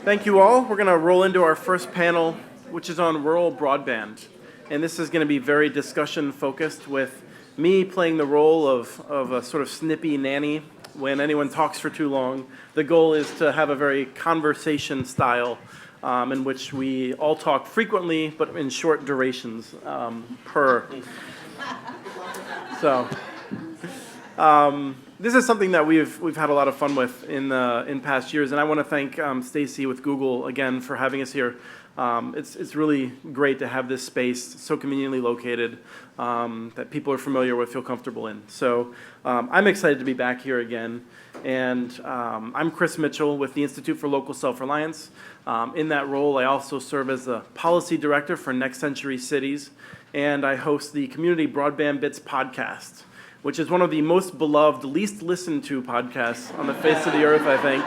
Thank you all. We're going to roll into our first panel, which is on rural broadband. And this is going to be very discussion focused, with me playing the role of a sort of snippy nanny when anyone talks for too long. The goal is to have a very conversation style in which we all talk frequently, but in short durations per. So. This is something that we've had a lot of fun with in past years, and I want to thank Stacy with Google again for having us here. It's really great to have this space so conveniently located that people are familiar with, feel comfortable in. So I'm excited to be back here again, and I'm Chris Mitchell with the Institute for Local Self-Reliance. In that role, I also serve as the policy director for Next Century Cities, and I host the Community Broadband Bits podcast, which is one of the most beloved, least listened to podcasts on the face of the earth, I think.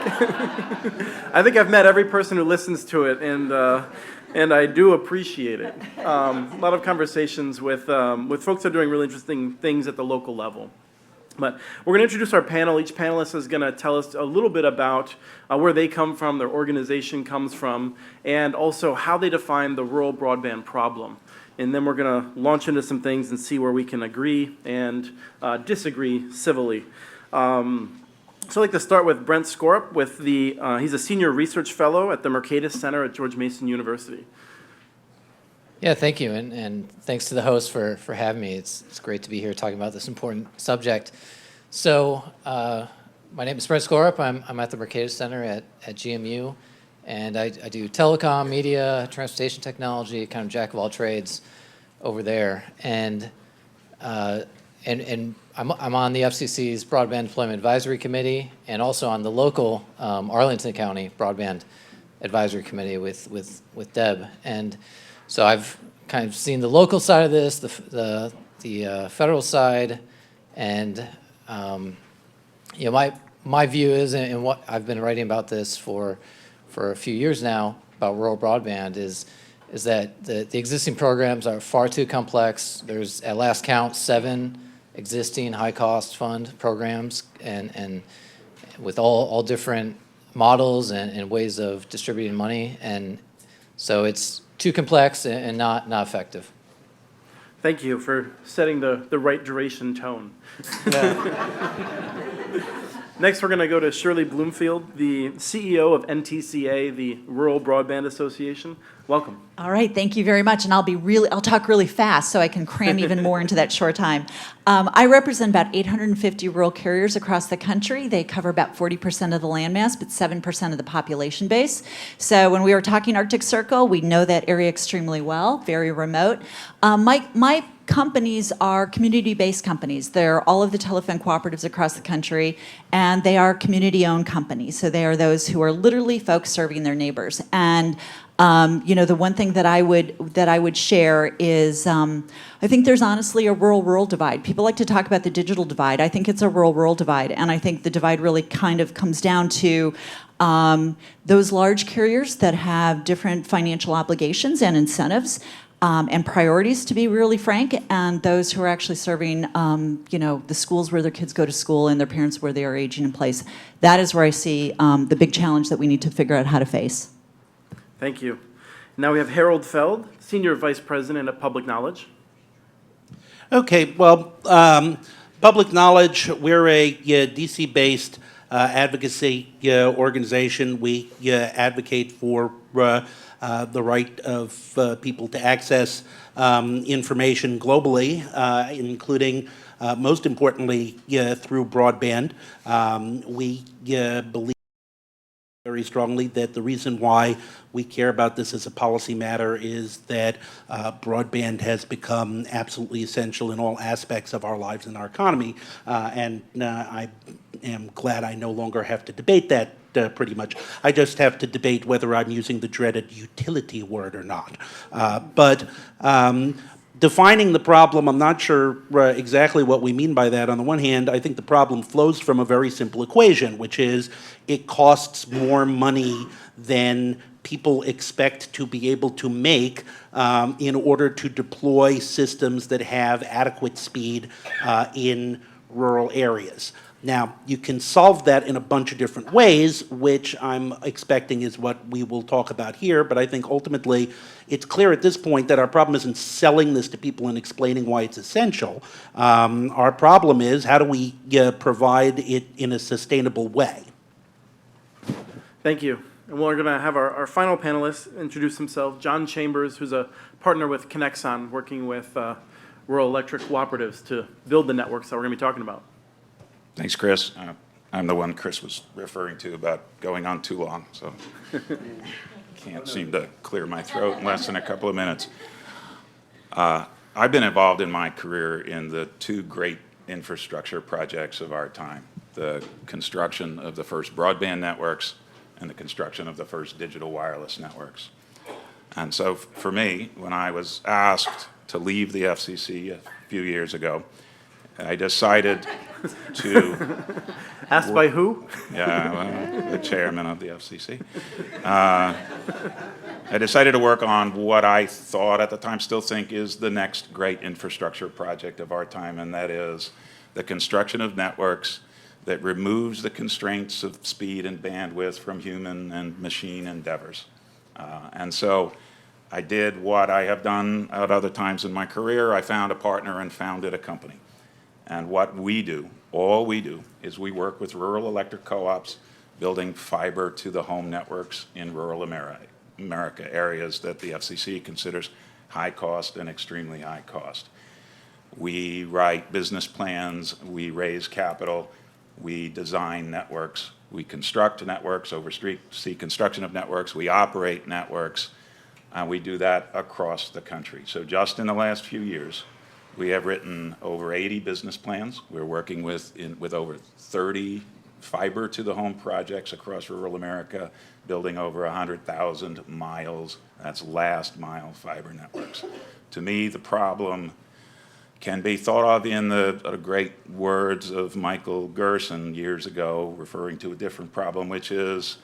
I think I've met every person who listens to it, and I do appreciate it. A lot of conversations with folks that are doing really interesting things at the local level. But we're going to introduce our panel. Each panelist is going to tell us a little bit about where they come from, their organization comes from, and also how they define the rural broadband problem. And then we're going to launch into some things and see where we can agree and disagree civilly. So I'd like to start with Brent Skorup. He's a senior research fellow at the Mercatus Center at George Mason University. Yeah, thank you, and thanks to the host for having me. It's great to be here talking about this important subject. So my name is Brent Skorup. I'm at the Mercatus Center at GMU. And I do telecom, media, transportation technology, kind of jack of all trades over there. And I'm on the FCC's Broadband Deployment Advisory Committee, and also on the local Arlington County Broadband Advisory Committee with Deb. And so I've kind of seen the local side of this, the federal side, and my view is, and what I've been writing about this for a few years now about rural broadband is that the existing programs are far too complex. There's, at last count, 7 existing high-cost fund programs, and with all different models and ways of distributing money, and so it's too complex and not effective. Thank you for setting the right duration tone. Next, we're going to go to Shirley Bloomfield, the CEO of NTCA, the Rural Broadband Association. Welcome. All right, thank you very much, and I'll talk really fast so I can cram even more into that short time. I represent about 850 rural carriers across the country. They cover about 40% of the landmass, but 7% of the population base. So when we were talking Arctic Circle, we know that area extremely well, very remote. My companies are community-based companies. They're all of the telephone cooperatives across the country, and they are community-owned companies. So they are those who are literally folks serving their neighbors. And the one thing that I would share is I think there's honestly a rural-rural divide. People like to talk about the digital divide. I think it's a rural-rural divide, and I think the divide really kind of comes down to those large carriers that have different financial obligations and incentives and priorities, to be really frank, and those who are actually serving, the schools where their kids go to school and their parents where they are aging in place. That is where I see the big challenge that we need to figure out how to face. Thank you. Now we have Harold Feld, Senior Vice President at Public Knowledge. Okay, well, Public Knowledge, we're a DC-based advocacy organization. We advocate for the right of people to access information globally, including, most importantly, through broadband. We believe very strongly that the reason why we care about this as a policy matter is that broadband has become absolutely essential in all aspects of our lives and our economy, and I am glad I no longer have to debate that pretty much. I just have to debate whether I'm using the dreaded utility word or not. But defining the problem, I'm not sure exactly what we mean by that. On the one hand, I think the problem flows from a very simple equation, which is it costs more money than people expect to be able to make in order to deploy systems that have adequate speed in rural areas. Now, you can solve that in a bunch of different ways, which I'm expecting is what we will talk about here, but I think ultimately it's clear at this point that our problem isn't selling this to people and explaining why it's essential. Our problem is how do we provide it in a sustainable way? Thank you. And we're going to have our final panelist introduce himself, John Chambers, who's a partner with Conexon, working with rural electric cooperatives to build the networks that we're going to be talking about. Thanks, Chris. I'm the one Chris was referring to about going on too long, so can't seem to clear my throat in less than a couple of minutes. I've been involved in my career in the two great infrastructure projects of our time, the construction of the first broadband networks and the construction of the first digital wireless networks. And so for me, when I was asked to leave the FCC a few years ago, I decided to... Asked by who? Yeah, well, the chairman of the FCC. I decided to work on what I thought at the time, still think is the next great infrastructure project of our time, and that is the construction of networks that removes the constraints of speed and bandwidth from human and machine endeavors. And so I did what I have done at other times in my career. I found a partner and founded a company. And what we do, all we do, is we work with rural electric co-ops building fiber to the home networks in rural America, areas that the FCC considers high cost and extremely high cost. We write business plans, we raise capital, we design networks, we construct networks, oversee construction of networks, we operate networks, and we do that across the country. So just in the last few years, we have written over 80 business plans. We're working with over 30 fiber to the home projects across rural America, building over 100,000 miles, that's last mile fiber networks. To me, the problem can be thought of in the great words of Michael Gerson years ago, referring to a different problem, which is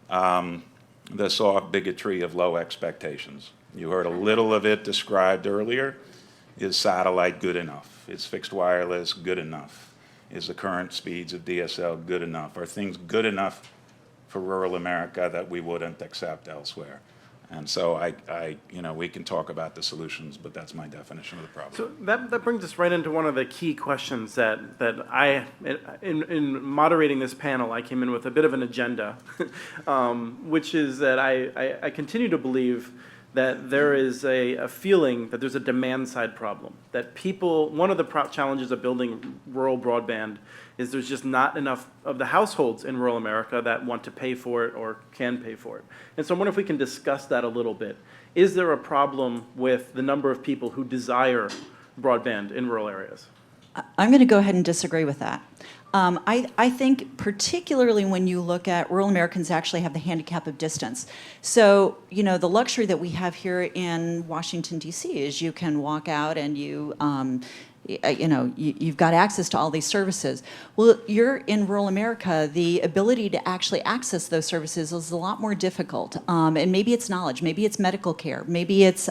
the soft bigotry of low expectations. You heard a little of it described earlier. Is satellite good enough? Is fixed wireless good enough? Is the current speeds of DSL good enough? Are things good enough for rural America that we wouldn't accept elsewhere? And so we can talk about the solutions, but that's my definition of the problem. So that brings us right into one of the key questions that I, in moderating this panel, I came in with a bit of an agenda, which is that I continue to believe that there is a feeling that there's a demand side problem, that people, one of the challenges of building rural broadband is there's just not enough of the households in rural America that want to pay for it or can pay for it. And so I wonder if we can discuss that a little bit. Is there a problem with the number of people who desire broadband in rural areas? I'm going to go ahead and disagree with that. I think particularly when you look at rural Americans actually have the handicap of distance. So, the luxury that we have here in Washington, D.C. is you can walk out and you've got access to all these services. Well, you're in rural America, the ability to actually access those services is a lot more difficult. And maybe it's knowledge, maybe it's medical care, maybe it's,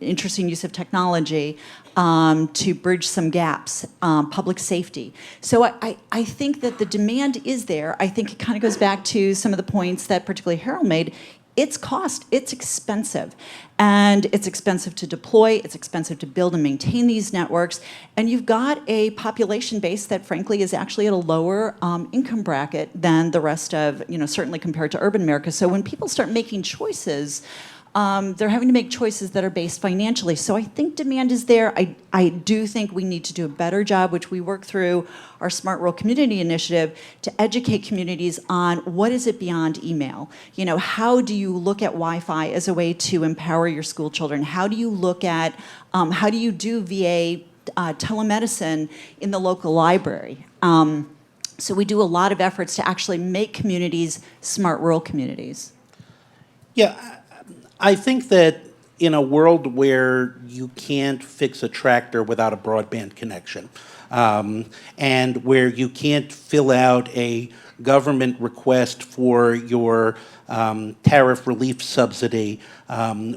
interesting use of technology to bridge some gaps, public safety. So I think that the demand is there. I think it kind of goes back to some of the points that particularly Harold made. It's cost, it's expensive. And it's expensive to deploy, it's expensive to build and maintain these networks. And you've got a population base that frankly is actually at a lower income bracket than the rest of, certainly compared to urban America. So when people start making choices, they're having to make choices that are based financially. So I think demand is there. I do think we need to do a better job, which we work through our Smart Rural Community Initiative, to educate communities on what is it beyond email. How do you look at Wi-Fi as a way to empower your school children? How do you look at, how do you do VA telemedicine in the local library? So we do a lot of efforts to actually make communities smart rural communities. Yeah, I think that in a world where you can't fix a tractor without a broadband connection, and where you can't fill out a government request for your tariff relief subsidy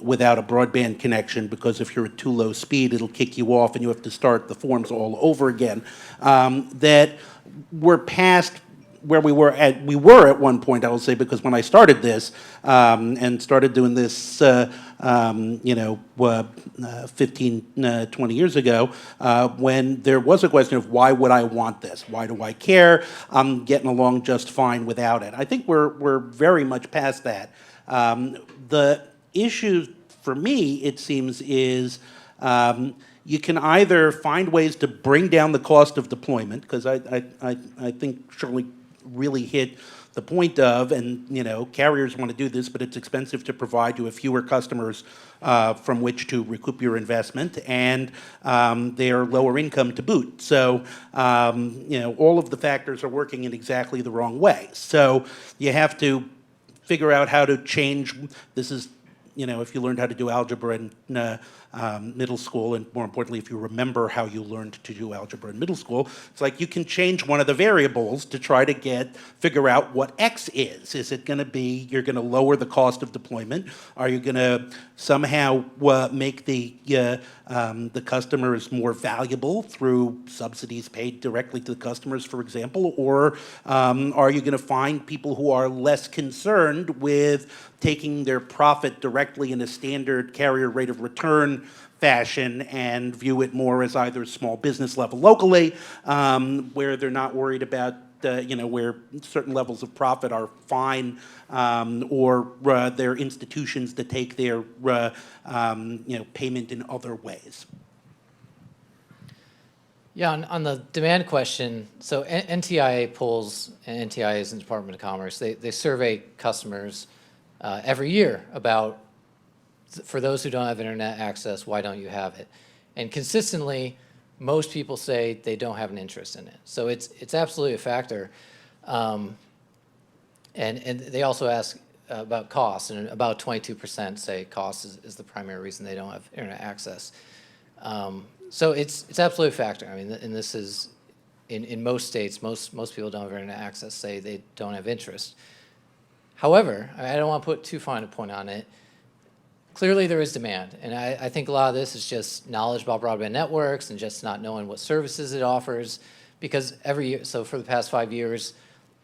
without a broadband connection, because if you're at too low speed, it'll kick you off and you have to start the forms all over again, that we're past where we were at one point, I will say, because when I started this and started doing this, 15, 20 years ago, when there was a question of why would I want this? Why do I care? I'm getting along just fine without it. I think we're very much past that. The issue for me, it seems, is you can either find ways to bring down the cost of deployment, because I think Shirley really hit the point of, and carriers want to do this, but it's expensive to provide. You have fewer customers from which to recoup your investment, and they are lower income to boot. So all of the factors are working in exactly the wrong way. So you have to figure out how to change. This is, if you learned how to do algebra in middle school, and more importantly, if you remember how you learned to do algebra in middle school, it's like you can change one of the variables to try to figure out what X is. Is it going to be, you're going to lower the cost of deployment? Are you going to somehow make the customers more valuable through subsidies paid directly to the customers, for example? Or are you going to find people who are less concerned with taking their profit directly in a standard carrier rate of return fashion and view it more as either small business level locally, where they're not worried about where certain levels of profit are fine, or their institutions to take their payment in other ways? Yeah, on the demand question, so NTIA polls, and NTIA is in the Department of Commerce, they survey customers every year about, for those who don't have internet access, why don't you have it? And consistently, most people say they don't have an interest in it. So it's absolutely a factor. And they also ask about cost, and about 22% say cost is the primary reason they don't have internet access. So it's absolutely a factor. I mean, and this is, in most states, most people don't have internet access, say they don't have interest. However, I don't want to put too fine a point on it. Clearly there is demand, and I think a lot of this is just knowledge about broadband networks and just not knowing what services it offers, because every year, so for the past 5 years,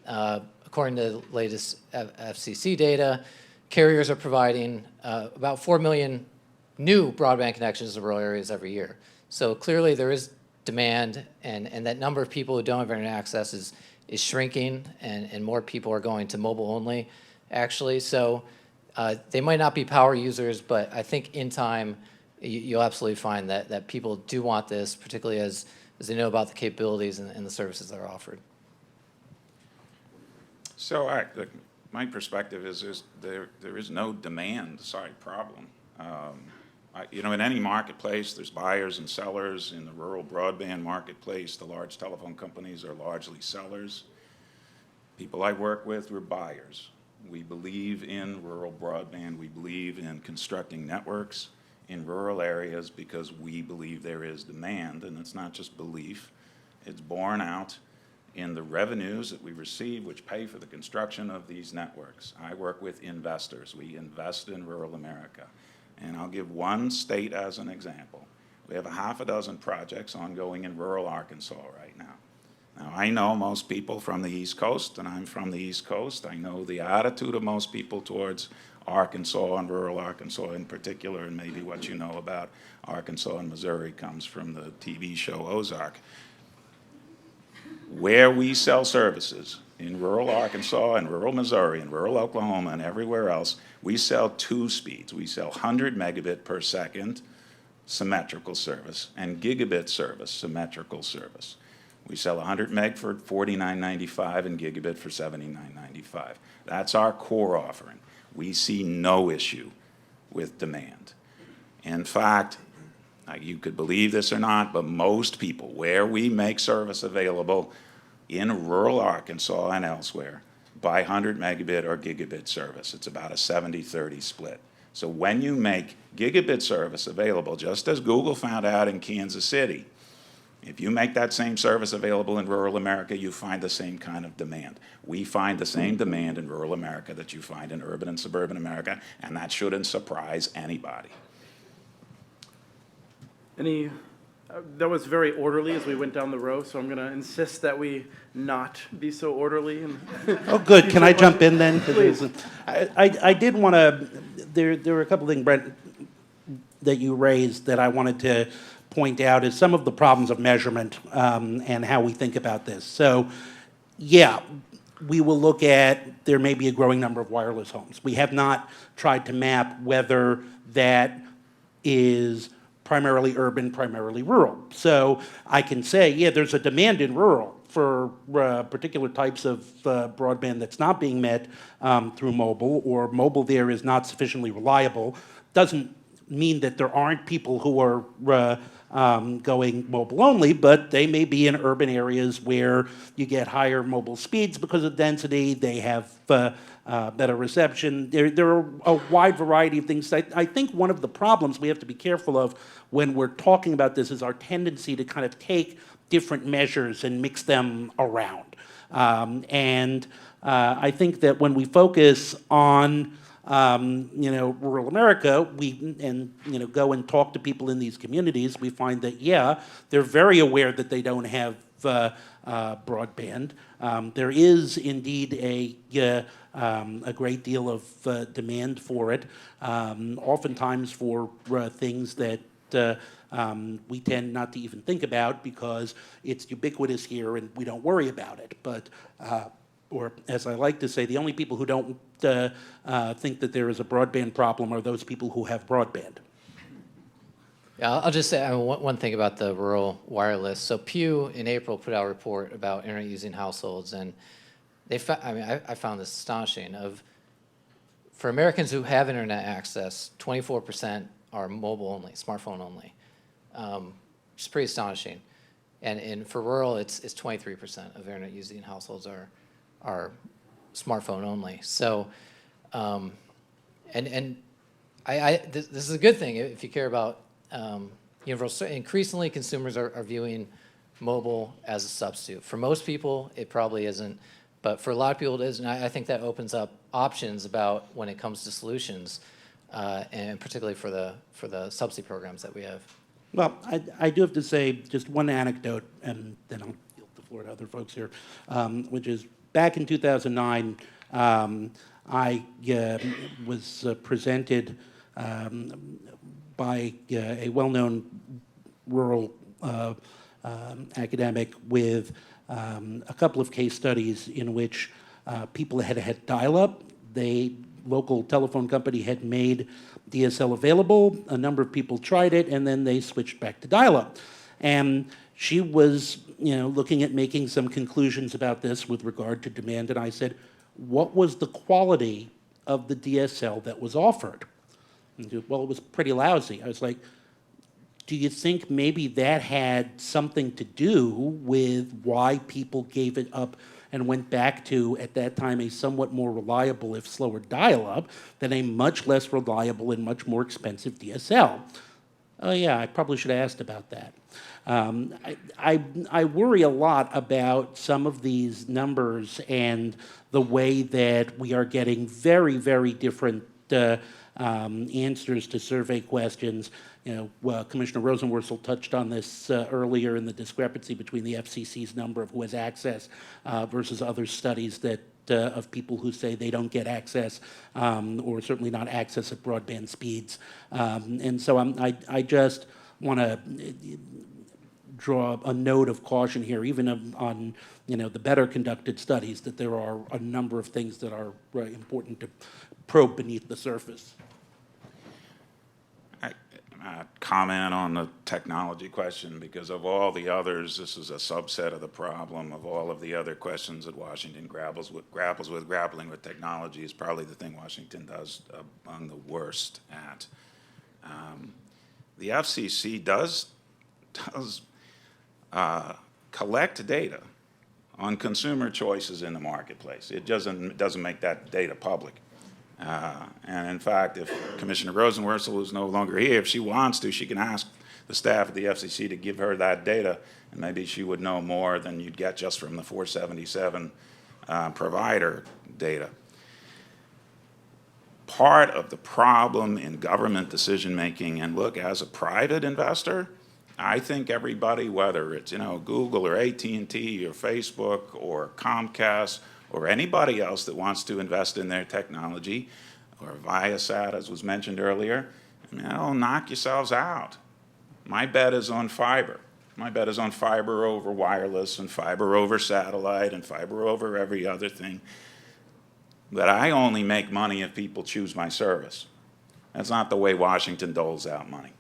according to the latest FCC data, carriers are providing about 4 million new broadband connections to rural areas every year. So clearly there is demand, and that number of people who don't have internet access is shrinking, and more people are going to mobile only, actually. So they might not be power users, but I think in time you'll absolutely find that people do want this, particularly as they know about the capabilities and the services that are offered. So my perspective is there is no demand side problem. In any marketplace, there's buyers and sellers. In the rural broadband marketplace, the large telephone companies are largely sellers. People I work with were buyers. We believe in rural broadband. We believe in constructing networks in rural areas because we believe there is demand, and it's not just belief. It's borne out in the revenues that we receive, which pay for the construction of these networks. I work with investors. We invest in rural America. And I'll give one state as an example. We have a half a dozen projects ongoing in rural Arkansas right now. Now, I know most people from the East Coast, and I'm from the East Coast. I know the attitude of most people towards Arkansas and rural Arkansas in particular, and maybe what you know about Arkansas and Missouri comes from the TV show Ozark. Where we sell services in rural Arkansas and rural Missouri and rural Oklahoma and everywhere else, we sell two speeds. We sell 100 megabit per second symmetrical service and gigabit service, symmetrical service. We sell 100 meg for $49.95 and gigabit for $79.95. That's our core offering. We see no issue with demand. In fact, you could believe this or not, but most people, where we make service available in rural Arkansas and elsewhere, buy 100 megabit or gigabit service. It's about a 70-30 split. So when you make gigabit service available, just as Google found out in Kansas City, if you make that same service available in rural America, you find the same kind of demand. We find the same demand in rural America that you find in urban and suburban America, and that shouldn't surprise anybody. That was very orderly as we went down the row, so I'm going to insist that we not be so orderly. Oh, good. Can I jump in then? Please. I did want to, there were a couple of things, Brent, that you raised that I wanted to point out is some of the problems of measurement and how we think about this. So, yeah, we will look at, there may be a growing number of wireless homes. We have not tried to map whether that is primarily urban, primarily rural. So I can say, yeah, there's a demand in rural for particular types of broadband that's not being met through mobile, or mobile there is not sufficiently reliable. Doesn't mean that there aren't people who are going mobile only, but they may be in urban areas where you get higher mobile speeds because of density. They have better reception. There are a wide variety of things. I think one of the problems we have to be careful of when we're talking about this is our tendency to kind of take different measures and mix them around. I think that when we focus on rural America, go and talk to people in these communities, we find that, yeah, they're very aware that they don't have broadband. There is indeed a great deal of demand for it, oftentimes for things that we tend not to even think about because it's ubiquitous here and we don't worry about it. But or as I like to say, the only people who don't think that there is a broadband problem are those people who have broadband. Yeah, I'll just say one thing about the rural wireless. So Pew in April put out a report about internet using households, and I found this astonishing. For Americans who have internet access, 24% are mobile only, smartphone only, which is pretty astonishing. And for rural, it's 23% of internet using households are smartphone only. So, this is a good thing if you care about universal. Increasingly, consumers are viewing mobile as a substitute. For most people, it probably isn't, but for a lot of people, it is. And I think that opens up options about when it comes to solutions, and particularly for the subsidy programs that we have. Well, I do have to say just one anecdote, and then I'll yield the floor to other folks here, which is back in 2009, I was presented by a well-known rural academic with a couple of case studies in which people had dial-up. Local telephone company had made DSL available. A number of people tried it, and then they switched back to dial-up. And she was, looking at making some conclusions about this with regard to demand, and I said, what was the quality of the DSL that was offered? And she said, well, it was pretty lousy. I was like, do you think maybe that had something to do with why people gave it up and went back to, at that time, a somewhat more reliable, if slower dial-up, than a much less reliable and much more expensive DSL? Oh yeah, I probably should have asked about that. I worry a lot about some of these numbers and the way that we are getting very, very different answers to survey questions. Commissioner Rosenworcel touched on this earlier in the discrepancy between the FCC's number of who has access versus other studies that of people who say they don't get access or certainly not access at broadband speeds. And so I just want to draw a note of caution here, even on the better conducted studies, that there are a number of things that are important to probe beneath the surface. Comment on the technology question, because of all the others, this is a subset of the problem. Of all of the other questions that Washington grapples with, grappling with technology is probably the thing Washington does among the worst at. The FCC does collect data on consumer choices in the marketplace. It doesn't make that data public. And in fact, if Commissioner Rosenworcel is no longer here, if she wants to, she can ask the staff at the FCC to give her that data, and maybe she would know more than you'd get just from the 477 provider data. Part of the problem in government decision-making, and look, as a private investor, I think everybody, whether it's, Google or AT&T or Facebook or Comcast or anybody else that wants to invest in their technology, or Viasat, as was mentioned earlier, knock yourselves out. My bet is on fiber. My bet is on fiber over wireless and fiber over satellite and fiber over every other thing. But I only make money if people choose my service. That's not the way Washington doles out money.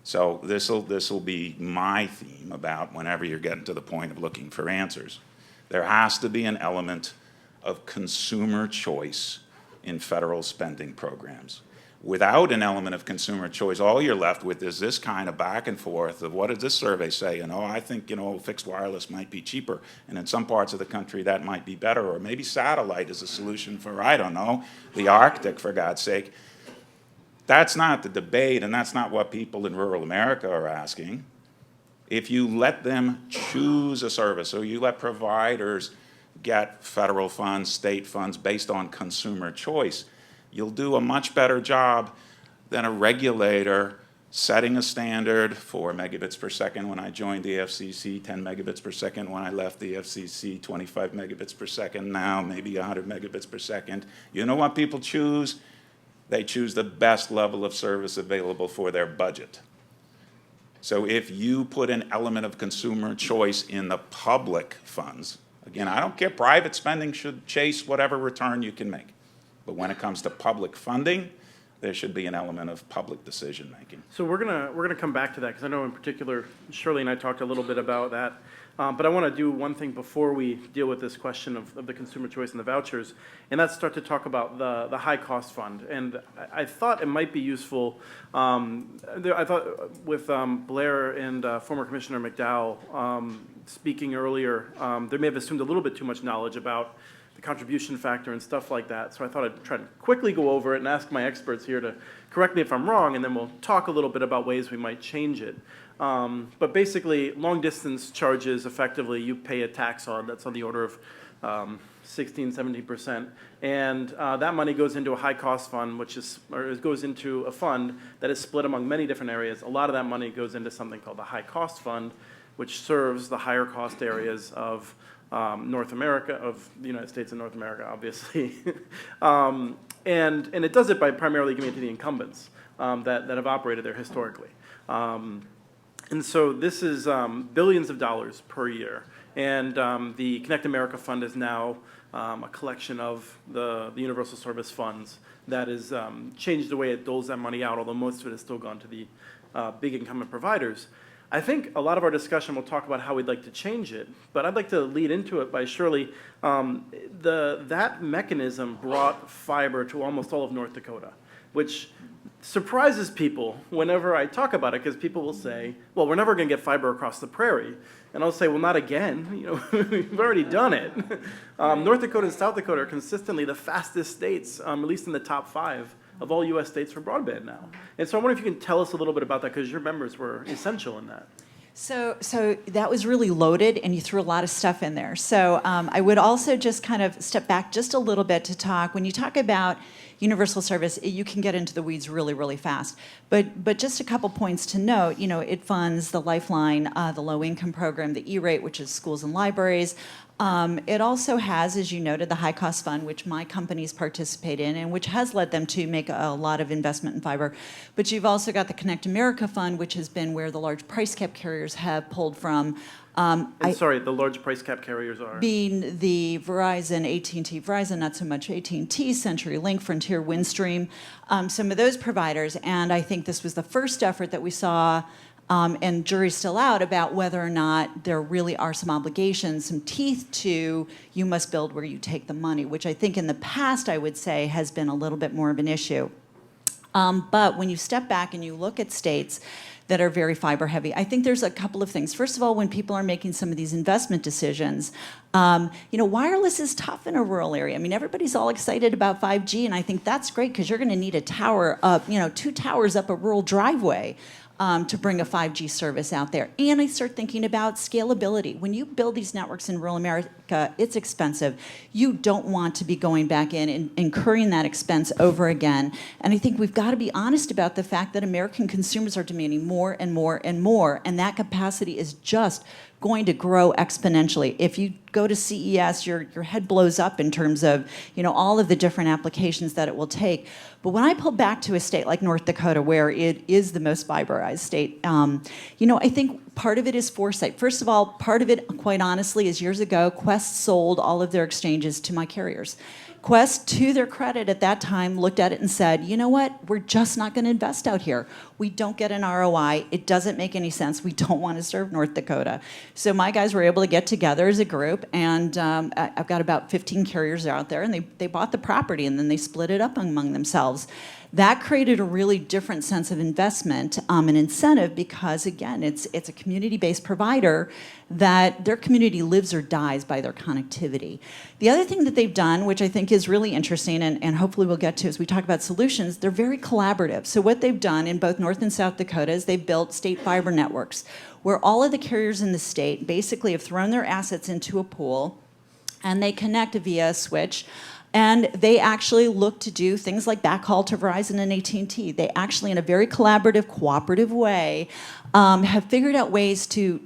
So this'll be my theme about whenever you're getting to the point of looking for answers. There has to be an element of consumer choice in federal spending programs. Without an element of consumer choice, all you're left with is this kind of back and forth of what does this survey say? I think, fixed wireless might be cheaper, and in some parts of the country that might be better, or maybe satellite is a solution for, I don't know, the Arctic, for God's sake. That's not the debate, and that's not what people in rural America are asking. If you let them choose a service, or you let providers get federal funds, state funds based on consumer choice, you'll do a much better job than a regulator setting a standard, 4 megabits per second when I joined the FCC, 10 megabits per second when I left the FCC, 25 megabits per second now, maybe 100 megabits per second. You know what people choose? They choose the best level of service available for their budget. So if you put an element of consumer choice in the public funds, again, I don't care, private spending should chase whatever return you can make. But when it comes to public funding, there should be an element of public decision-making. So we're gonna come back to that, because I know in particular, Shirley and I talked a little bit about that. But I want to do one thing before we deal with this question of the consumer choice and the vouchers, and that's start to talk about the high-cost fund. And I thought it might be useful, I thought with Blair and former Commissioner McDowell speaking earlier, they may have assumed a little bit too much knowledge about the contribution factor and stuff like that. So I thought I'd try to quickly go over it and ask my experts here to correct me if I'm wrong, and then we'll talk a little bit about ways we might change it. But basically, long-distance charges, effectively, you pay a tax on. That's on the order of 16, 17%. And that money goes into a high-cost fund, goes into a fund that is split among many different areas. A lot of that money goes into something called the high-cost fund, which serves the higher-cost areas of North America, of the United States and North America, obviously. And it does it by primarily giving it to the incumbents that have operated there historically. And so this is billions of dollars per year. And the Connect America Fund is now a collection of the Universal Service funds that has changed the way it doles that money out, although most of it has still gone to the big incumbent providers. I think a lot of our discussion will talk about how we'd like to change it, but I'd like to lead into it by Shirley. That mechanism brought fiber to almost all of North Dakota, which surprises people whenever I talk about it, because people will say, well, we're never going to get fiber across the prairie. And I'll say, well, not again. We've already done it. North Dakota and South Dakota are consistently the fastest states, at least in the top 5 of all U.S. states for broadband now. And so I wonder if you can tell us a little bit about that, because your members were essential in that. So that was really loaded, and you threw a lot of stuff in there. So I would also just kind of step back just a little bit to talk. When you talk about universal service, you can get into the weeds really, really fast. But just a couple points to note. It funds the Lifeline, the low-income program, the E-rate, which is schools and libraries. It also has, as you noted, the high-cost fund, which my companies participate in, and which has led them to make a lot of investment in fiber. But you've also got the Connect America Fund, which has been where the large price cap carriers have pulled from. Sorry, the large price cap carriers are? Being the Verizon, AT&T, Verizon, not so much AT&T, CenturyLink, Frontier, Windstream, some of those providers. And I think this was the first effort that we saw, and jury's still out, about whether or not there really are some obligations, some teeth to you must build where you take the money, which I think in the past, I would say, has been a little bit more of an issue. But when you step back and you look at states that are very fiber heavy. I think there's a couple of things. First of all, when people are making some of these investment decisions, wireless is tough in a rural area. I mean, everybody's all excited about 5G, and I think that's great because you're going to need a tower up, 2 towers up a rural driveway to bring a 5G service out there. And I start thinking about scalability. When you build these networks in rural America, it's expensive. You don't want to be going back in and incurring that expense over again. And I think we've got to be honest about the fact that American consumers are demanding more and more and more, and that capacity is just going to grow exponentially. If you go to CES, your head blows up in terms of all of the different applications that it will take. But when I pull back to a state like North Dakota, where it is the most fiberized state, I think part of it is foresight. First of all, part of it, quite honestly, is years ago, Qwest sold all of their exchanges to my carriers. Qwest, to their credit at that time, looked at it and said, you know what, we're just not going to invest out here. We don't get an ROI. It doesn't make any sense. We don't want to serve North Dakota. So my guys were able to get together as a group, and I've got about 15 carriers out there, and they bought the property, and then they split it up among themselves. That created a really different sense of investment and incentive because, again, it's a community-based provider that their community lives or dies by their connectivity. The other thing that they've done, which I think is really interesting, and hopefully we'll get to as we talk about solutions, they're very collaborative. So what they've done in both North and South Dakota is they've built state fiber networks where all of the carriers in the state basically have thrown their assets into a pool and they connect via a switch. And they actually look to do things like backhaul to Verizon and AT&T. They actually, in a very collaborative, cooperative way, have figured out ways to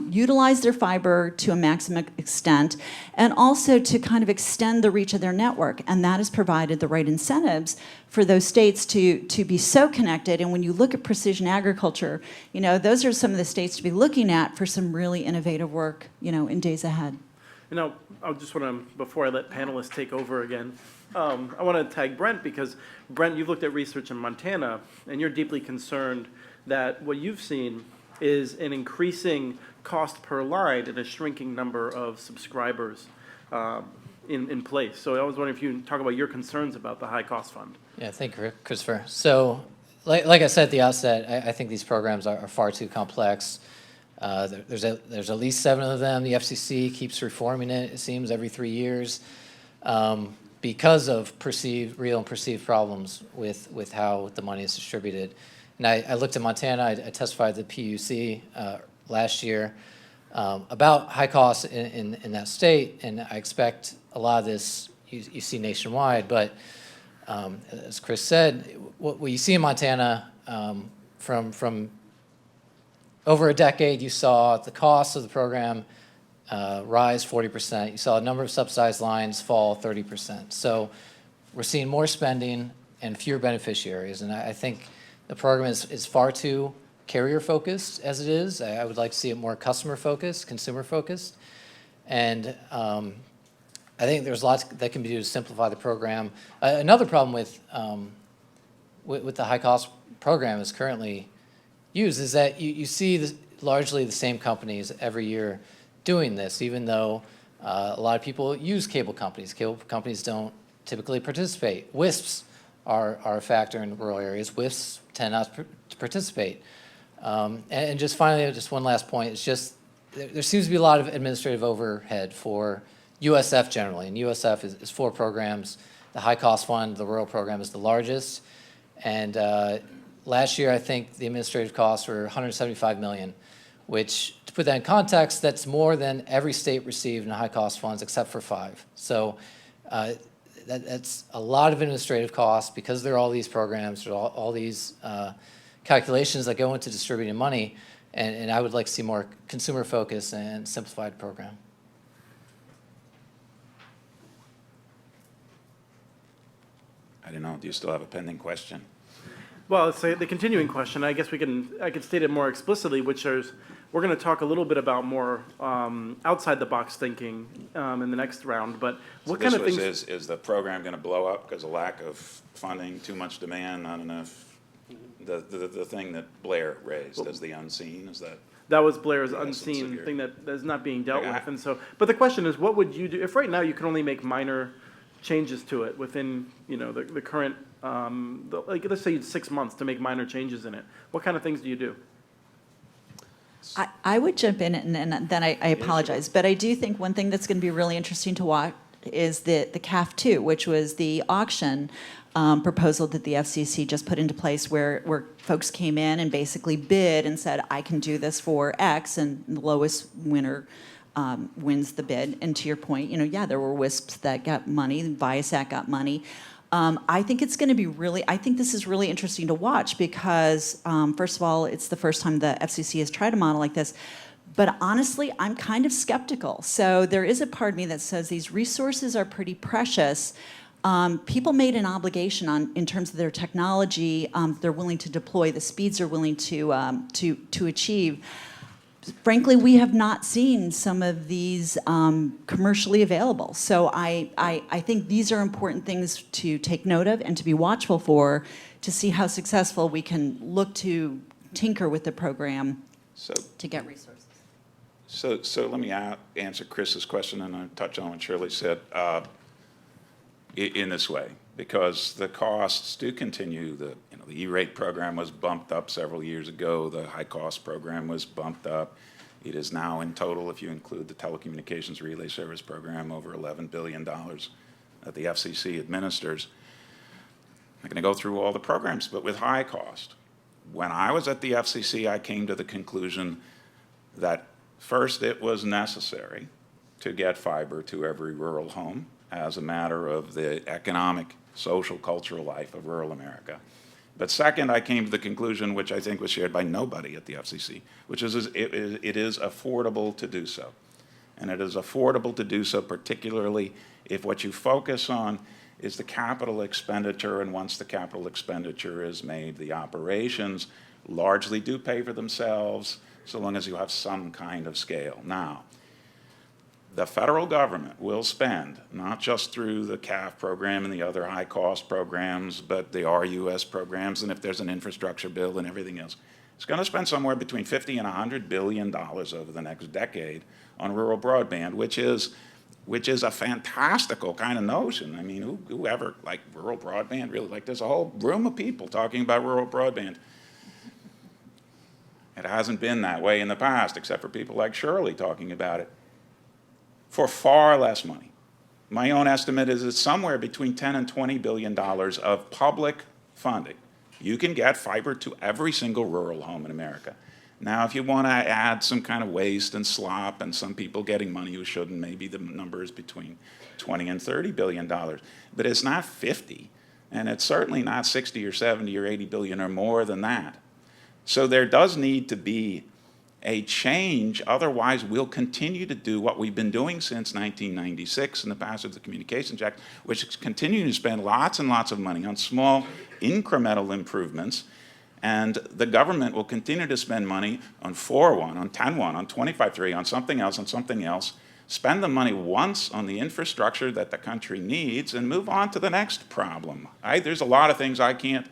utilize their fiber to a maximum extent and also to kind of extend the reach of their network. And that has provided the right incentives for those states to be so connected. And when you look at precision agriculture, those are some of the states to be looking at for some really innovative work, in days ahead. I just want to, before I let panelists take over again, I want to tag Brent because, Brent, you've looked at research in Montana, and you're deeply concerned that what you've seen is an increasing cost per line and a shrinking number of subscribers in place. So I was wondering if you can talk about your concerns about the high cost fund. Yeah, thank you, Christopher. So, like I said at the outset, I think these programs are far too complex. There's at least 7 of them. The FCC keeps reforming it, it seems, every 3 years because of real and perceived problems with how the money is distributed. And I looked at Montana. I testified at the PUC last year about high costs in that state, and I expect a lot of this you see nationwide. But as Chris said, what you see in Montana from over a decade, you saw the cost of the program rise 40%. You saw a number of subsidized lines fall 30%. So we're seeing more spending and fewer beneficiaries. And I think the program is far too carrier-focused as it is. I would like to see it more customer-focused, consumer-focused. And I think there's lots that can be done to simplify the program. Another problem with the high-cost program is currently used is that you see largely the same companies every year doing this, even though a lot of people use cable companies. Cable companies don't typically participate. WISPs are a factor in rural areas. WISPs tend not to participate. And just finally, just one last point, it's just there seems to be a lot of administrative overhead for USF generally, and USF is 4 programs. The high cost fund, the rural program, is the largest, and last year, I think the administrative costs were $175 million, which, to put that in context, that's more than every state received in high-cost funds except for 5. So that's a lot of administrative costs because there are all these programs, there are all these calculations that go into distributing money, and I would like to see more consumer-focused and simplified program. I don't know, do you still have a pending question? Well, it's the continuing question. I guess I could state it more explicitly, which is we're going to talk a little bit about more outside the box thinking in the next round. But what kind of things is the program going to blow up because of lack of funding, too much demand, not enough? The thing that Blair raised as the unseen, is that was Blair's unseen thing that is not being dealt with. And so, but the question is, what would you do if right now you can only make minor changes to it within, the current, like, let's say 6 months to make minor changes in it? What kind of things do you do? I would jump in, and then I apologize, but I do think one thing that's going to be really interesting to watch is the CAF 2, which was the auction proposal that the FCC just put into place, where folks came in and basically bid and said, I can do this for X, and the lowest winner wins the bid. And to your point, there were WISPs that got money, Viasat got money. I think it's going to be I think this is really interesting to watch because, first of all, it's the first time the FCC has tried a model like this. But honestly, I'm kind of skeptical. So there is a part of me that says these resources are pretty precious. People made an obligation in terms of their technology. They're willing to deploy, the speeds they're willing to achieve. Frankly, we have not seen some of these commercially available. So I think these are important things to take note of and to be watchful for, to see how successful we can look to tinker with the program to get resources. So let me answer Chris's question, and I'll touch on what Shirley said in this way, because the costs do continue. The E-rate program was bumped up several years ago. The high-cost program was bumped up. It is now in total, if you include the telecommunications relay service program, over $11 billion that the FCC administers. I'm not going to go through all the programs, but with high cost. When I was at the FCC, I came to the conclusion that first, it was necessary to get fiber to every rural home as a matter of the economic, social, cultural life of rural America. But second, I came to the conclusion, which I think was shared by nobody at the FCC, which is it is affordable to do so. And it is affordable to do so particularly if what you focus on is the capital expenditure, and once the capital expenditure is made, the operations largely do pay for themselves, so long as you have some kind of scale. Now, the federal government will spend, not just through the CAF program and the other high-cost programs, but the RUS programs, and if there's an infrastructure bill and everything else, it's going to spend somewhere between $50 and $100 billion over the next decade on rural broadband, which is a fantastical kind of notion. I mean, whoever like rural broadband, really, like there's a whole room of people talking about rural broadband. It hasn't been that way in the past, except for people like Shirley talking about it, for far less money. My own estimate is it's somewhere between $10 and $20 billion of public funding. You can get fiber to every single rural home in America. Now, if you want to add some kind of waste and slop and some people getting money who shouldn't, maybe the number is between $20 and $30 billion. But it's not 50, and it's certainly not 60 or 70 or 80 billion or more than that. So there does need to be a change, otherwise we'll continue to do what we've been doing since 1996 in the passage of the Communications Act, which is continuing to spend lots and lots of money on small incremental improvements, and the government will continue to spend money on 4.1, on 10.1, on 25.3, on something else, spend the money once on the infrastructure that the country needs, and move on to the next problem. There's a lot of things I can't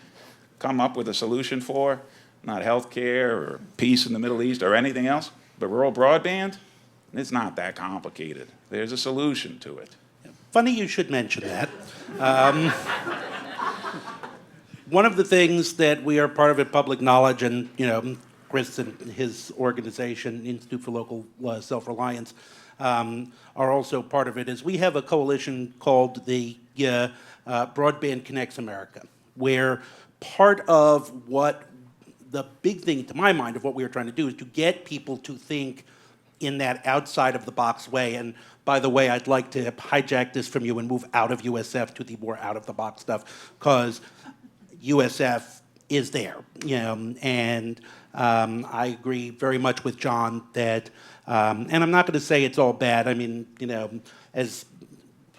come up with a solution for, not health care or peace in the Middle East or anything else, but rural broadband, it's not that complicated. There's a solution to it. Funny you should mention that. One of the things that we are part of at Public Knowledge, and Chris and his organization, Institute for Local Self-Reliance, are also part of it, is we have a coalition called the Broadband Connects America, where part of what the big thing, to my mind, of what we are trying to do is to get people to think in that outside of the box way. And by the way, I'd like to hijack this from you and move out of USF to the more out of the box stuff, because USF is there, and I agree very much with John that, and I'm not going to say it's all bad. I mean, as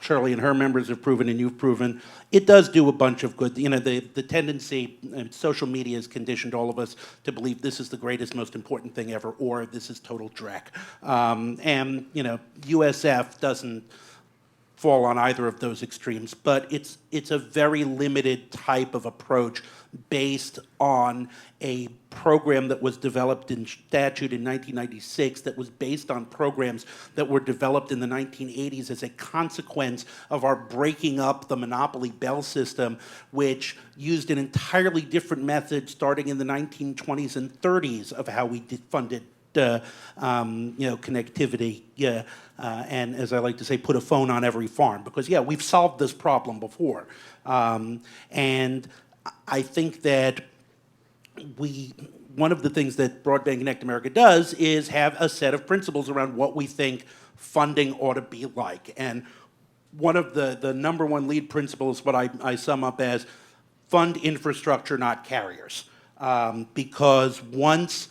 Shirley and her members have proven, and you've proven, it does do a bunch of good. The tendency, social media has conditioned all of us to believe this is the greatest, most important thing ever, or this is total dreck. And USF doesn't fall on either of those extremes, but it's a very limited type of approach based on a program that was developed in statute in 1996 that was based on programs that were developed in the 1980s as a consequence of our breaking up the monopoly Bell system, which used an entirely different method starting in the 1920s and 30s of how we funded connectivity, and as I like to say, put a phone on every farm, because we've solved this problem before, and I think that one of the things that Broadband Connect America does is have a set of principles around what we think funding ought to be like, and one of the number one lead principles, what I sum up as fund infrastructure, not carriers, because once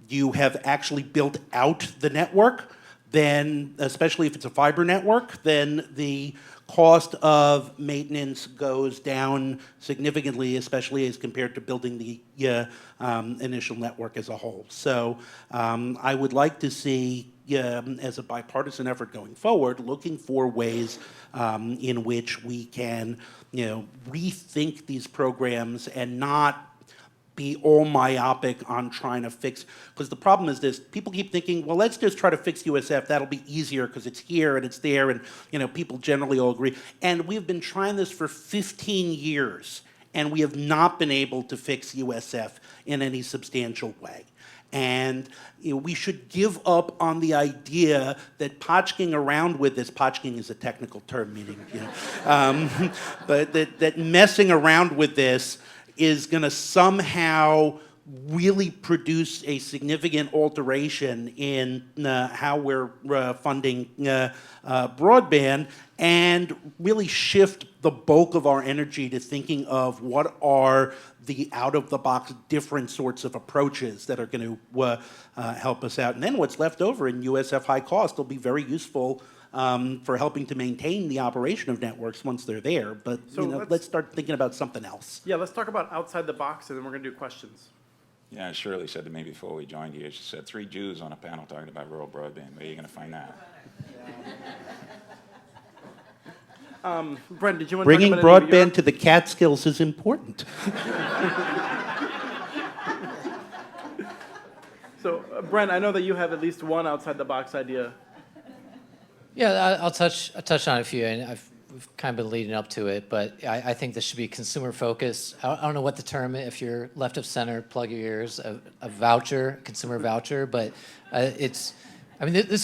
you have actually built out the network, then, especially if it's a fiber network, then the cost of maintenance goes down significantly, especially as compared to building the initial network as a whole. So I would like to see, as a bipartisan effort going forward, looking for ways in which we can, rethink these programs and not be all myopic on trying to fix, because the problem is this: people keep thinking, well, let's just try to fix USF, that'll be easier because it's here and it's there, and people generally all agree. And we've been trying this for 15 years, and we have not been able to fix USF in any substantial way. And we should give up on the idea that potchking around with this, potchking is a technical term meaning, but that messing around with this is going to somehow really produce a significant alteration in how we're funding broadband, and really shift the bulk of our energy to thinking of what are the out-of-the-box different sorts of approaches that are going to help us out. And then what's left over in USF high cost will be very useful for helping to maintain the operation of networks once they're there. But let's start thinking about something else. Yeah, let's talk about outside the box, and then we're going to do questions. Yeah, Shirley said to me before we joined here, she said 3 Jews on a panel talking about rural broadband. Where are you going to find that? Brent, did you want to Bringing talk about broadband to the Catskills is important. So, Brent, I know that you have at least one outside the box idea. Yeah, I'll touch on a few, and we've kind of been leading up to it, but I think this should be consumer focused. I don't know what the term is, if you're left of center, plug your ears, a voucher, consumer voucher, but this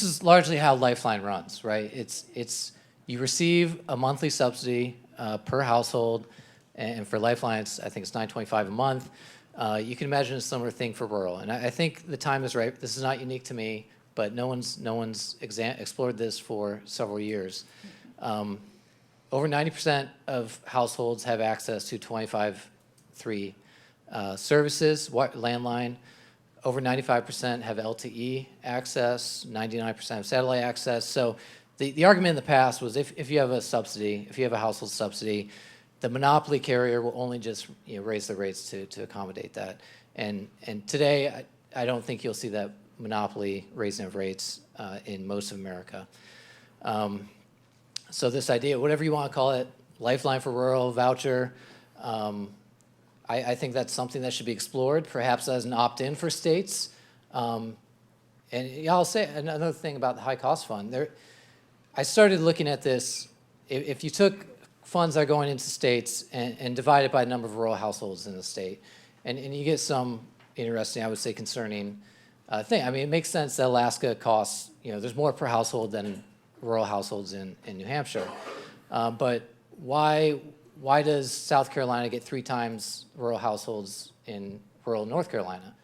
is largely how Lifeline runs, right? It's you receive a monthly subsidy per household, and for Lifeline, I think it's $9.25 a month. You can imagine a similar thing for rural, and I think the time is right. This is not unique to me, but no one's explored this for several years. Over 90% of households have access to 25/3 services, landline. Over 95% have LTE access, 99% have satellite access. So the argument in the past was if you have a subsidy, if you have a household subsidy, the monopoly carrier will only just raise the rates to accommodate that. And today, I don't think you'll see that monopoly raising of rates in most of America. So this idea, whatever you want to call it, Lifeline for rural, voucher, I think that's something that should be explored, perhaps as an opt-in for states. And I'll say another thing about the high cost fund. I started looking at this, if you took funds that are going into states and divide it by the number of rural households in the state, and you get some interesting, I would say concerning thing. I mean, it makes sense that Alaska costs, there's more per household than rural households in New Hampshire. But why does South Carolina get 3 times rural households in rural North Carolina?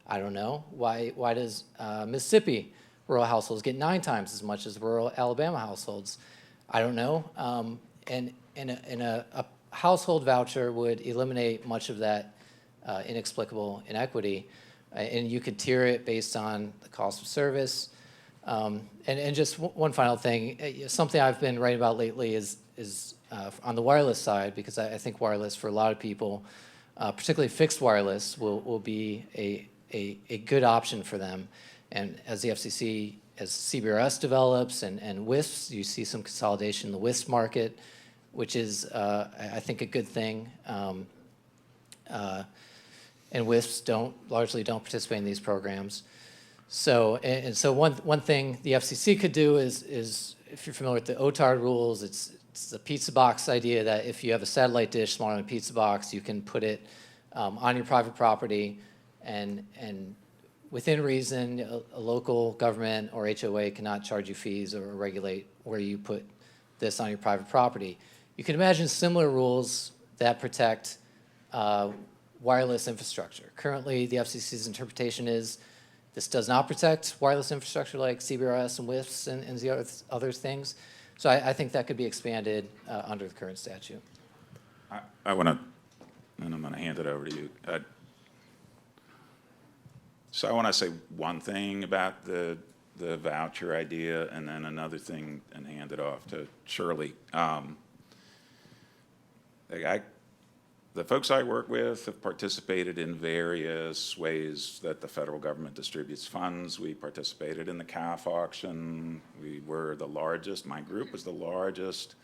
I don't know. Why does Mississippi rural households get 9 times as much as rural Alabama households? I don't know. And a household voucher would eliminate much of that inexplicable inequity. And you could tier it based on the cost of service. And just one final thing, something I've been writing about lately is on the wireless side, because I think wireless for a lot of people, particularly fixed wireless, will be a good option for them. And as the FCC CBRS develops and WISPs, you see some consolidation in the WISP market, which is, I think, a good thing. And WISPs largely don't participate in these programs. So, so one thing the FCC could do is if you're familiar with the OTARD rules, it's the pizza box idea that if you have a satellite dish smaller than a pizza box, you can put it on your private property, and within reason, a local government or HOA cannot charge you fees or regulate where you put this on your private property. You can imagine similar rules that protect wireless infrastructure. Currently, the FCC's interpretation is this does not protect wireless infrastructure like CBRS and WISPs and the other things. So I think that could be expanded under the current statute. I want to, and I'm going to hand it over to you. So I want to say one thing about the voucher idea, and then another thing, and hand it off to Shirley. The folks I work with have participated in various ways that the federal government distributes funds. We participated in the CAF auction. We were the largest, my group was the largest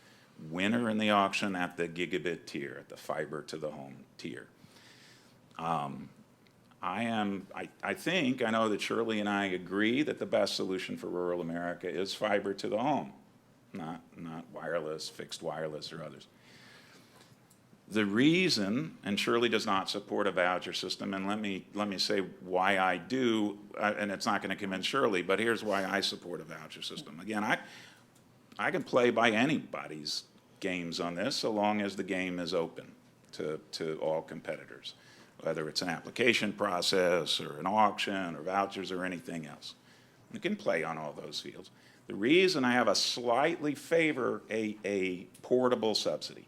winner in the auction at the gigabit tier, at the fiber to the home tier. I know that Shirley and I agree that the best solution for rural America is fiber to the home, not wireless, fixed wireless or others. The reason, and Shirley does not support a voucher system, and let me say why I do, and it's not going to convince Shirley, but here's why I support a voucher system. Again, I can play by anybody's games on this so long as the game is open to all competitors, whether it's an application process or an auction or vouchers or anything else. You can play on all those fields. The reason I have a slightly favor a portable subsidy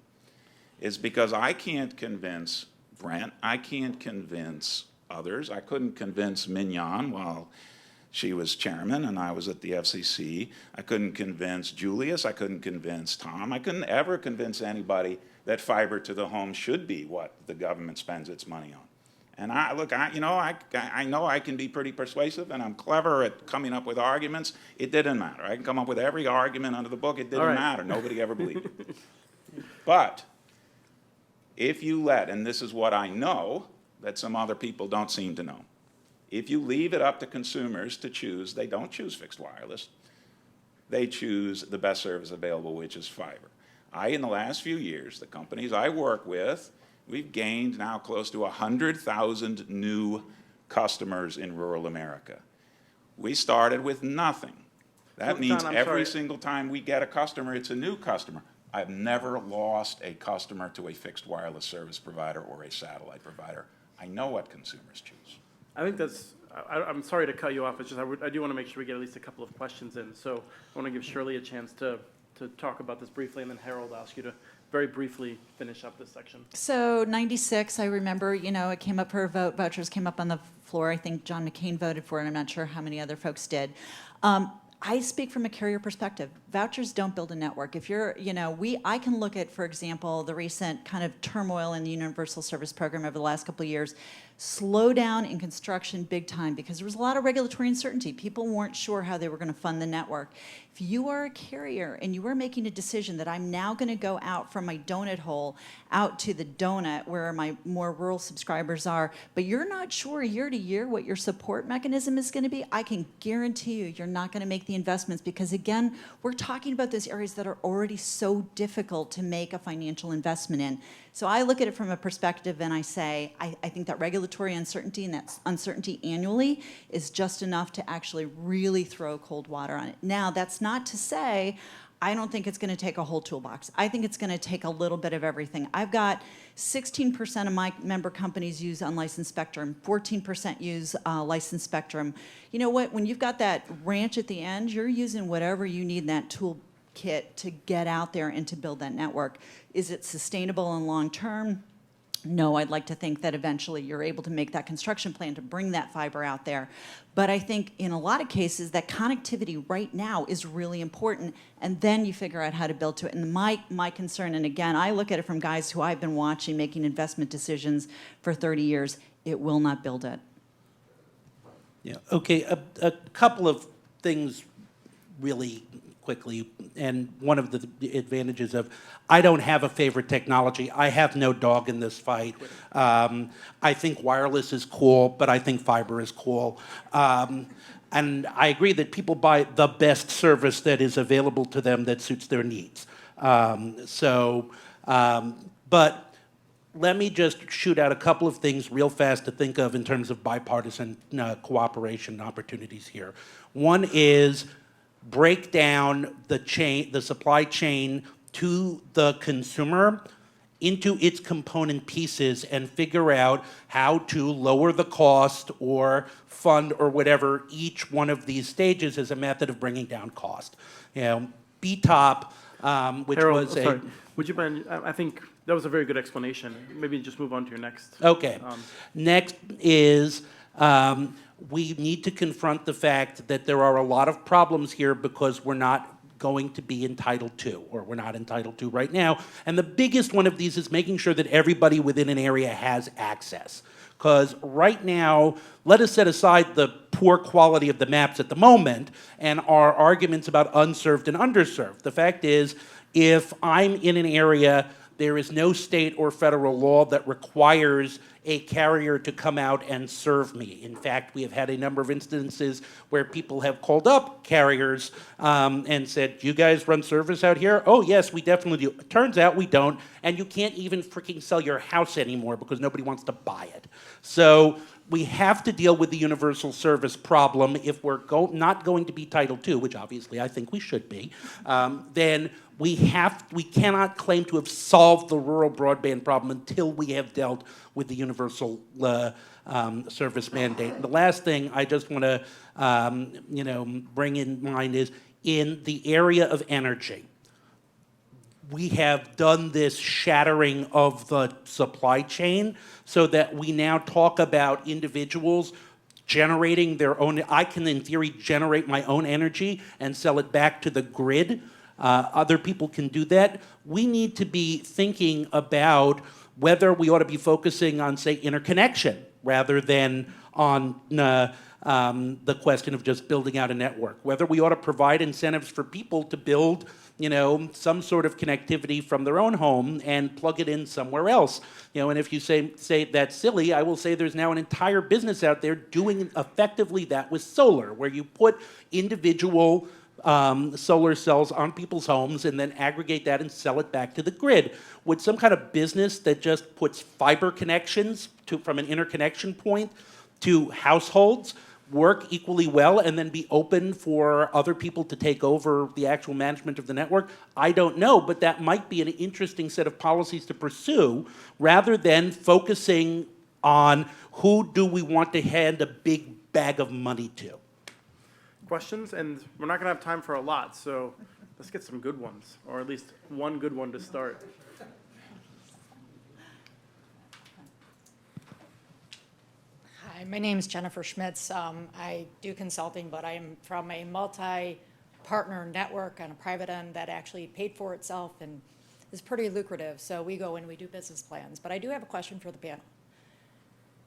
is because I can't convince Brent, I can't convince others. I couldn't convince Mignon while she was chairman and I was at the FCC. I couldn't convince Julius, I couldn't convince Tom. I couldn't ever convince anybody that fiber to the home should be what the government spends its money on. And I know I can be pretty persuasive, and I'm clever at coming up with arguments. It didn't matter. I can come up with every argument under the book. It didn't matter. Nobody ever believed it. But if you let, and this is what I know that some other people don't seem to know, if you leave it up to consumers to choose, they don't choose fixed wireless. They choose the best service available, which is fiber. In the last few years, the companies I work with, we've gained now close to 100,000 new customers in rural America. We started with nothing. That means every single time we get a customer, it's a new customer. I've never lost a customer to a fixed wireless service provider or a satellite provider. I know what consumers choose. I think that's, I'm sorry to cut you off, it's just I do want to make sure we get at least a couple of questions in. So I want to give Shirley a chance to talk about this briefly, and then Harold, I'll ask you to very briefly finish up this section. So 96, I remember, it came up for a vote. Vouchers came up on the floor. I think John McCain voted for it. I'm not sure how many other folks did. I speak from a carrier perspective. Vouchers don't build a network. If you're, I can look at, for example, the recent kind of turmoil in the Universal Service Program over the last couple of years, slow down in construction big time because there was a lot of regulatory uncertainty. People weren't sure how they were going to fund the network. If you are a carrier and you are making a decision that I'm now going to go out from my donut hole out to the donut where my more rural subscribers are, but you're not sure year to year what your support mechanism is going to be, I can guarantee you're not going to make the investments because, again, we're talking about those areas that are already so difficult to make a financial investment in. So I look at it from a perspective and I say, I think that regulatory uncertainty and that uncertainty annually is just enough to actually really throw cold water on it. Now, that's not to say I don't think it's going to take a whole toolbox. I think it's going to take a little bit of everything. I've got 16% of my member companies use unlicensed spectrum, 14% use licensed spectrum. You know what? When you've got that ranch at the end, you're using whatever you need in that toolkit to get out there and to build that network. Is it sustainable and long term? No, I'd like to think that eventually you're able to make that construction plan to bring that fiber out there. But I think in a lot of cases that connectivity right now is really important, and then you figure out how to build to it. And my concern, and again, I look at it from guys who I've been watching making investment decisions for 30 years, it will not build it. Yeah, okay, a couple of things really quickly, and one of the advantages of, I don't have a favorite technology. I have no dog in this fight. I think wireless is cool, but I think fiber is cool. And I agree that people buy the best service that is available to them that suits their needs. But let me just shoot out a couple of things real fast to think of in terms of bipartisan cooperation opportunities here. One is break down the supply chain to the consumer into its component pieces and figure out how to lower the cost or fund or whatever each one of these stages as a method of bringing down cost. You know, BTOP, which Harold, was sorry. Would you mind, I think that was a very good explanation. Maybe just move on to your next. Okay. Next is we need to confront the fact that there are a lot of problems here because we're not going to be entitled to, or we're not entitled to right now. And the biggest one of these is making sure that everybody within an area has access. Because right now, let us set aside the poor quality of the maps at the moment and our arguments about unserved and underserved. The fact is, if I'm in an area, there is no state or federal law that requires a carrier to come out and serve me. In fact, we have had a number of instances where people have called up carriers and said, you guys run service out here? Oh, yes, we definitely do. It turns out we don't, and you can't even freaking sell your house anymore because nobody wants to buy it. So we have to deal with the universal service problem. If we're not going to be Title II, which obviously I think we should be, then we cannot claim to have solved the rural broadband problem until we have dealt with the universal service mandate. And the last thing I just want to bring in mind is in the area of energy. We have done this shattering of the supply chain so that we now talk about individuals generating their own. I can, in theory, generate my own energy and sell it back to the grid. Other people can do that. We need to be thinking about whether we ought to be focusing on, say, interconnection rather than on the question of just building out a network. Whether we ought to provide incentives for people to build, some sort of connectivity from their own home and plug it in somewhere else. And if you say that's silly, I will say there's now an entire business out there doing effectively that with solar, where you put individual solar cells on people's homes and then aggregate that and sell it back to the grid. Would some kind of business that just puts fiber connections from an interconnection point to households work equally well and then be open for other people to take over the actual management of the network? I don't know, but that might be an interesting set of policies to pursue rather than focusing on who do we want to hand a big bag of money to. Questions? And we're not going to have time for a lot, so let's get some good ones, or at least one good one to start. Hi, my name is Jennifer Schmitz. I do consulting, but I'm from a multi-partner network on a private end that actually paid for itself and is pretty lucrative. So we go and we do business plans. But I do have a question for the panel.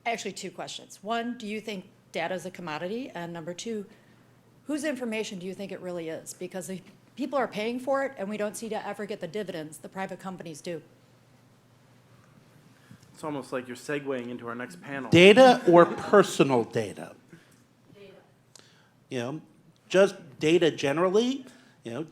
Actually, two questions. One, do you think data is a commodity? And number two, whose information do you think it really is? Because the people are paying for it, and we don't seem to ever get the dividends the private companies do. It's almost like you're segueing into our next panel. Data or personal data? Data. Just data generally,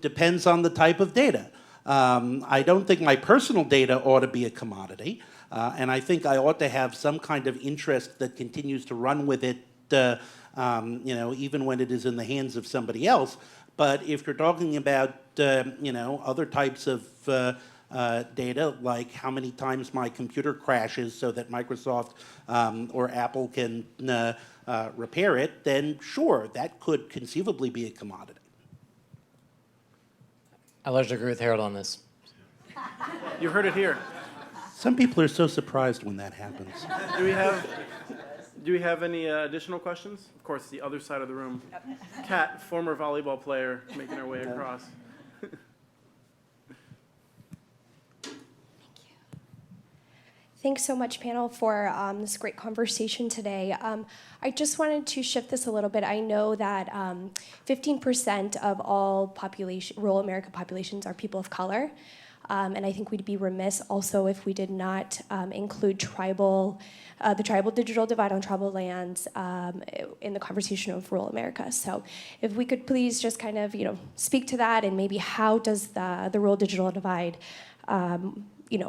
depends on the type of data. I don't think my personal data ought to be a commodity, and I think I ought to have some kind of interest that continues to run with it, even when it is in the hands of somebody else. But if you're talking about, other types of data, like how many times my computer crashes so that Microsoft or Apple can repair it, then sure, that could conceivably be a commodity. I largely agree with Harold on this. You heard it here. Some people are so surprised when that happens. Do we have any additional questions? Of course, the other side of the room. Kat, former volleyball player, making her way across. Thanks so much, panel, for this great conversation today. I just wanted to shift this a little bit. I know that 15% of all rural America populations are people of color, and I think we'd be remiss also if we did not include the tribal digital divide on tribal lands in the conversation of rural America. So if we could please just kind of speak to that, and maybe how does the rural digital divide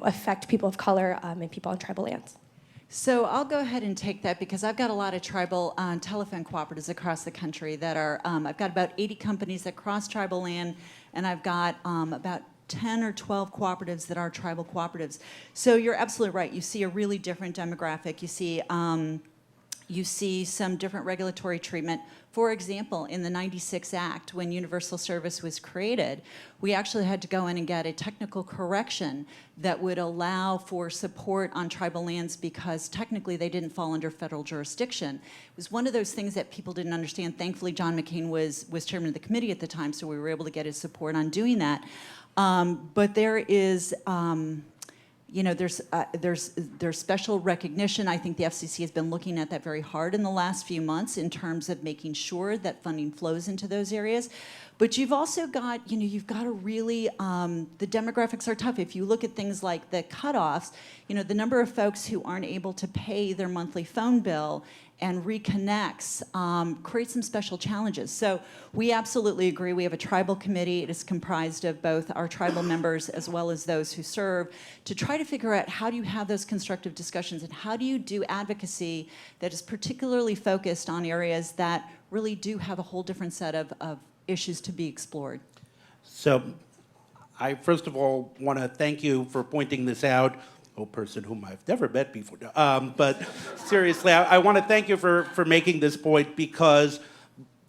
affect people of color and people on tribal lands? So I'll go ahead and take that because I've got a lot of tribal telephone cooperatives across the country that are, I've got about 80 companies that cross tribal land, and I've got about 10 or 12 cooperatives that are tribal cooperatives. So you're absolutely right. You see a really different demographic. You see some different regulatory treatment. For example, in the 96 Act, when Universal Service was created, we actually had to go in and get a technical correction that would allow for support on tribal lands because technically they didn't fall under federal jurisdiction. It was one of those things that people didn't understand. Thankfully, John McCain was chairman of the committee at the time, so we were able to get his support on doing that. But there is... there's special recognition. I think the FCC has been looking at that very hard in the last few months in terms of making sure that funding flows into those areas. But you've also got, you've got to really, the demographics are tough. If you look at things like the cutoffs, the number of folks who aren't able to pay their monthly phone bill and reconnects creates some special challenges. So we absolutely agree. We have a tribal committee. It is comprised of both our tribal members as well as those who serve to try to figure out how do you have those constructive discussions and how do you do advocacy that is particularly focused on areas that really do have a whole different set of issues to be explored. So I first of all want to thank you for pointing this out. A person whom I've never met before. But seriously, I want to thank you for making this point because,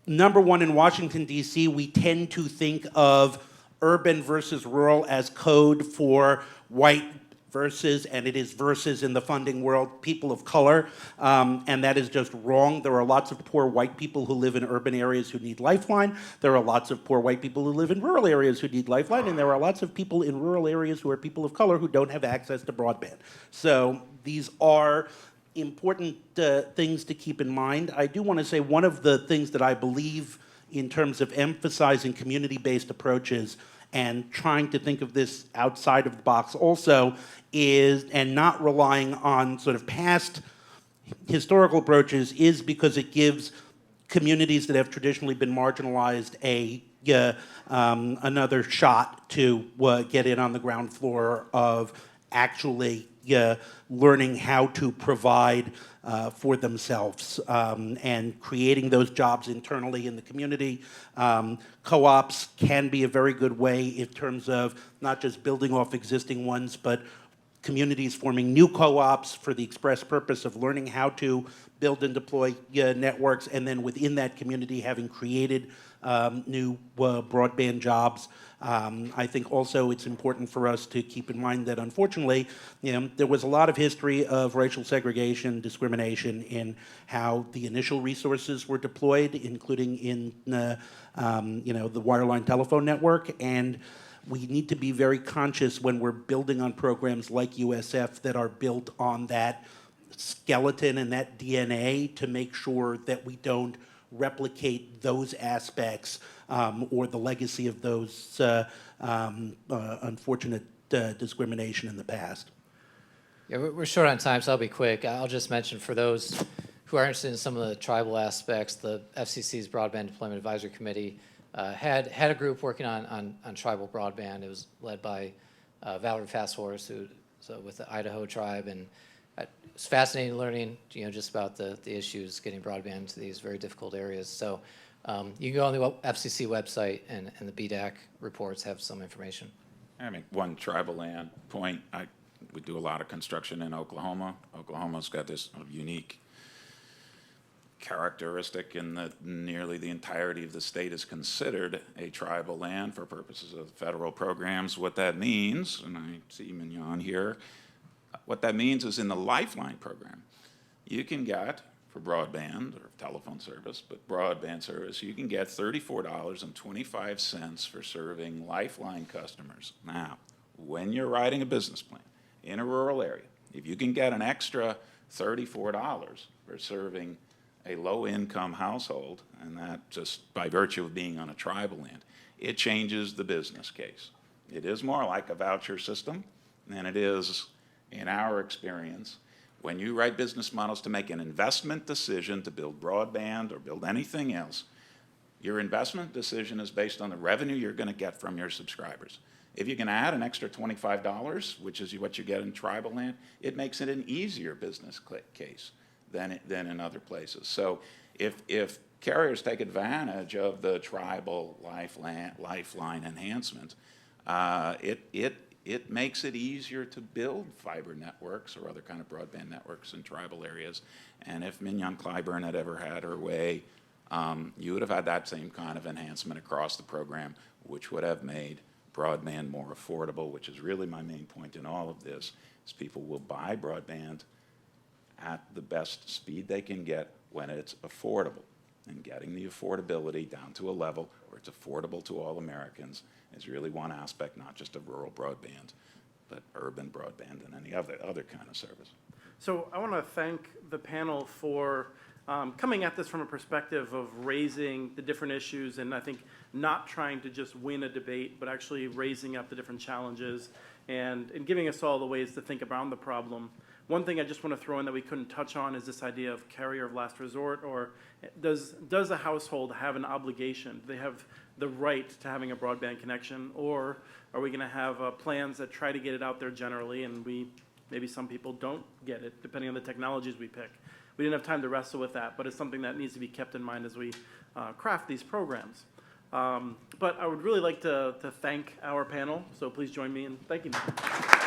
number one, in Washington, D.C., we tend to think of urban versus rural as code for white versus, and it is versus in the funding world, people of color, and that is just wrong. There are lots of poor white people who live in urban areas who need Lifeline. There are lots of poor white people who live in rural areas who need Lifeline, and there are lots of people in rural areas who are people of color who don't have access to broadband. So these are important things to keep in mind. I do want to say one of the things that I believe in terms of emphasizing community-based approaches and trying to think of this outside of the box also is, and not relying on sort of past historical approaches, is because it gives communities that have traditionally been marginalized another shot to get in on the ground floor of actually learning how to provide for themselves and creating those jobs internally in the community. Co-ops can be a very good way in terms of not just building off existing ones, but communities forming new co-ops for the express purpose of learning how to build and deploy networks, and then within that community having created new broadband jobs. I think also it's important for us to keep in mind that unfortunately, there was a lot of history of racial segregation, discrimination in how the initial resources were deployed, including in the wireline telephone network. And we need to be very conscious when we're building on programs like USF that are built on that skeleton and that DNA to make sure that we don't replicate those aspects or the legacy of those unfortunate discrimination in the past. Yeah, we're short on time, so I'll be quick. I'll just mention for those who are interested in some of the tribal aspects, the FCC's Broadband Deployment Advisory Committee had a group working on tribal broadband. It was led by Valerie Fasthorse, who's with the Idaho tribe, and it's fascinating learning, just about the issues getting broadband to these very difficult areas. So you can go on the FCC website, and the BDAC reports have some information. I mean, one tribal land point, we do a lot of construction in Oklahoma. Oklahoma's got this unique characteristic in that nearly the entirety of the state is considered a tribal land for purposes of federal programs. What that means, and I see Mignon here, what that means is in the Lifeline program, you can get, for broadband or telephone service, but broadband service, you can get $34.25 for serving Lifeline customers. Now, when you're writing a business plan in a rural area, If you can get an extra $34 for serving a low-income household, and that just by virtue of being on a tribal land, it changes the business case. It is more like a voucher system than it is, in our experience, when you write business models to make an investment decision to build broadband or build anything else. Your investment decision is based on the revenue you're going to get from your subscribers. If you can add an extra $25, which is what you get in tribal land, it makes it an easier business case than in other places. So if carriers take advantage of the tribal lifeline enhancement, it makes it easier to build fiber networks or other kind of broadband networks in tribal areas. And if Mignon Clyburn had ever had her way, you would have had that same kind of enhancement across the program, which would have made broadband more affordable, which is really my main point in all of this, is people will buy broadband at the best speed they can get when it's affordable. And getting the affordability down to a level where it's affordable to all Americans is really one aspect, not just of rural broadband, but urban broadband and any other kind of service. So I want to thank the panel for coming at this from a perspective of raising the different issues, and I think not trying to just win a debate, but actually raising up the different challenges and giving us all the ways to think around the problem. One thing I just want to throw in that we couldn't touch on is this idea of carrier of last resort, or does a household have an obligation? Do they have the right to having a broadband connection, or are we going to have plans that try to get it out there generally, and maybe some people don't get it, depending on the technologies we pick. We didn't have time to wrestle with that, but it's something that needs to be kept in mind as we craft these programs. But I would really like to thank our panel, so please join me in thanking them.